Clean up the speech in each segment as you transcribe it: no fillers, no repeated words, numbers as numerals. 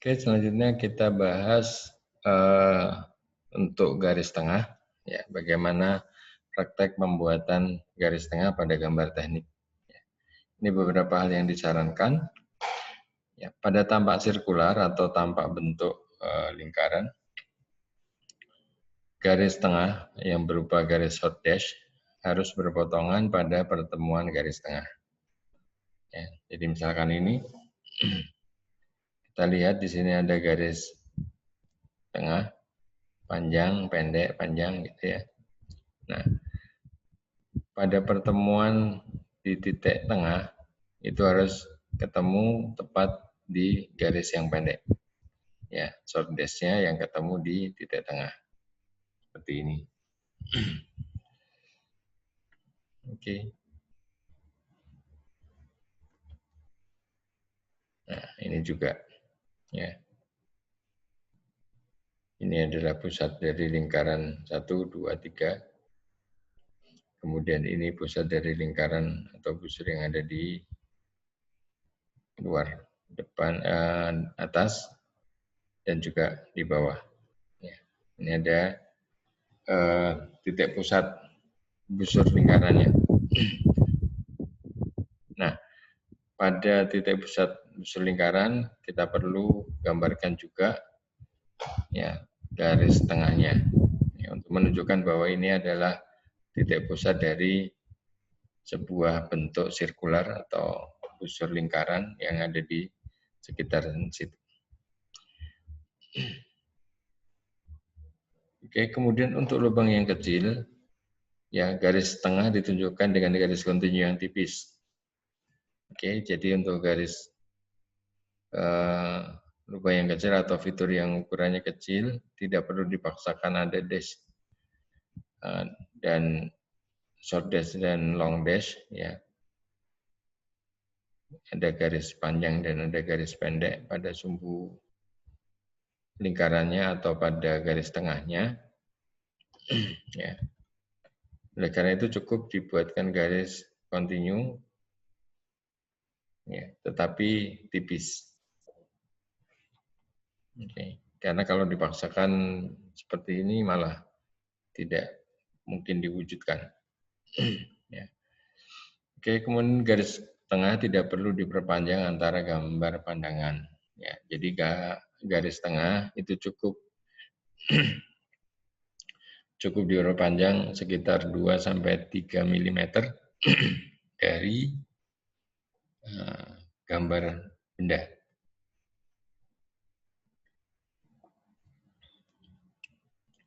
Oke, selanjutnya kita bahas untuk garis tengah, ya, bagaimana praktek pembuatan garis tengah pada gambar teknik. Ini beberapa hal yang disarankan. Ya, pada tampak sirkular atau tampak bentuk lingkaran, garis tengah yang berupa garis hot dash harus berpotongan pada pertemuan garis tengah. Ya, jadi misalkan ini, kita lihat di sini ada garis tengah, panjang, pendek, panjang, gitu ya. Nah, pada pertemuan di titik tengah itu harus ketemu tepat di garis yang pendek. Ya, short dash-nya yang ketemu di titik tengah. Seperti ini. Oke. Nah, ini juga ya. Ini adalah pusat dari lingkaran 1, 2, 3. Kemudian ini pusat dari lingkaran atau busur yang ada di luar, depan, atas, dan juga di bawah. Ya. Ini ada titik pusat busur lingkarannya. Nah, pada titik pusat busur lingkaran kita perlu gambarkan juga ya garis tengahnya ya, untuk menunjukkan bahwa ini adalah titik pusat dari sebuah bentuk sirkular atau busur lingkaran yang ada di sekitar situ. Oke, kemudian untuk lubang yang kecil, ya garis tengah ditunjukkan dengan garis kontinu yang tipis. Oke, jadi untuk garis lubang yang kecil atau fitur yang ukurannya kecil tidak perlu dipaksakan ada dash dan short dash dan long dash, ya. Ada garis panjang dan ada garis pendek pada sumbu lingkarannya atau pada garis tengahnya. Ya. Oleh karena itu cukup dibuatkan garis kontinu, ya, tetapi tipis. Oke. Karena kalau dipaksakan seperti ini malah tidak mungkin diwujudkan. Ya. Oke, kemudian garis tengah tidak perlu diperpanjang antara gambar pandangan. Ya, jadi garis tengah itu cukup diperpanjang sekitar 2-3 mm dari gambar benda.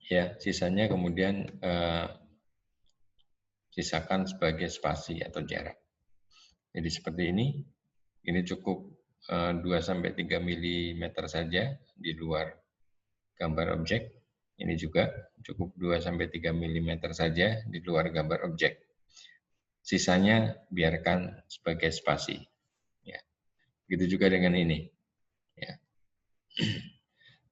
Ya, sisanya kemudian sisakan sebagai spasi atau jarak. Jadi seperti ini cukup 2-3 mm saja di luar gambar objek. Ini juga cukup 2-3 mm saja di luar gambar objek. Sisanya biarkan sebagai spasi. Ya. Begitu juga dengan ini. Ya.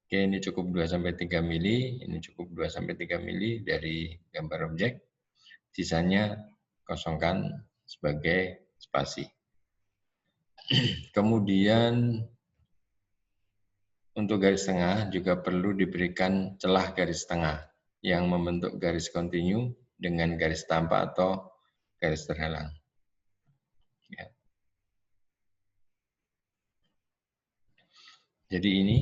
Oke, ini cukup 2-3 mili, ini cukup 2-3 mili dari gambar objek. Sisanya kosongkan sebagai spasi. Kemudian untuk garis tengah juga perlu diberikan celah garis tengah yang membentuk garis kontinu dengan garis tampak atau garis terhalang. Ya. Jadi ini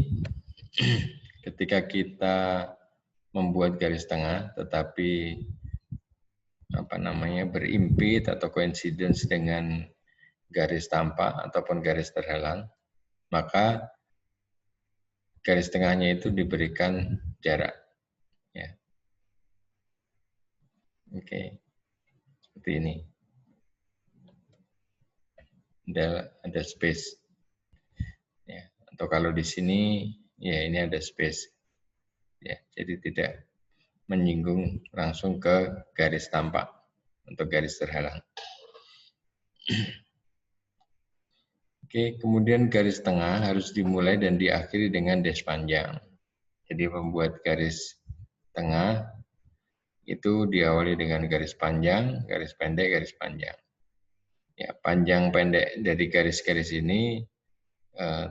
ketika kita membuat garis tengah tetapi berimpit atau coincidence dengan garis tampak ataupun garis terhalang, maka garis tengahnya itu diberikan jarak. Ya. Oke, seperti ini. Ada space. Ya. Atau kalau di sini, ya ini ada space. Ya, jadi tidak menyinggung langsung ke garis tampak untuk garis terhalang. Oke, kemudian garis tengah harus dimulai dan diakhiri dengan dash panjang. Jadi membuat garis tengah itu diawali dengan garis panjang, garis pendek, garis panjang. Ya, panjang pendek dari garis-garis ini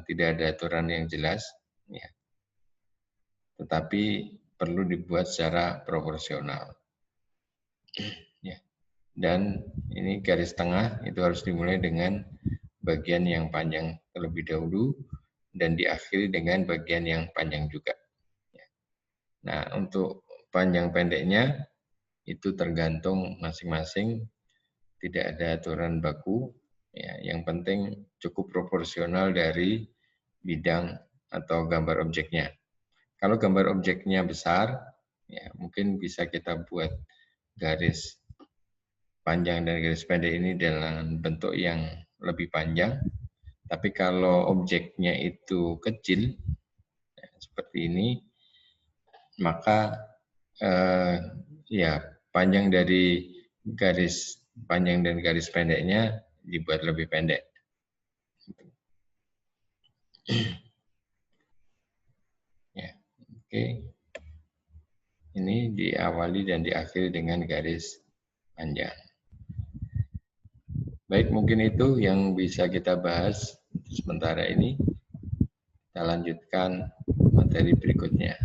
tidak ada aturan yang jelas. ya. Tetapi perlu dibuat secara proporsional. Ya. Dan ini garis tengah itu harus dimulai dengan bagian yang panjang terlebih dahulu dan diakhiri dengan bagian yang panjang juga. Nah, untuk panjang pendeknya itu tergantung masing-masing, tidak ada aturan baku. Ya, yang penting cukup proporsional dari bidang atau gambar objeknya. Kalau gambar objeknya besar, ya mungkin bisa kita buat garis panjang dan garis pendek ini dalam bentuk yang lebih panjang. Tapi kalau objeknya itu kecil, ya, seperti ini, maka ya panjang dari garis panjang dan garis pendeknya dibuat lebih pendek. Ya, oke. Ini diawali dan diakhiri dengan garis panjang. Baik, mungkin itu yang bisa kita bahas sementara ini. Kita lanjutkan materi berikutnya.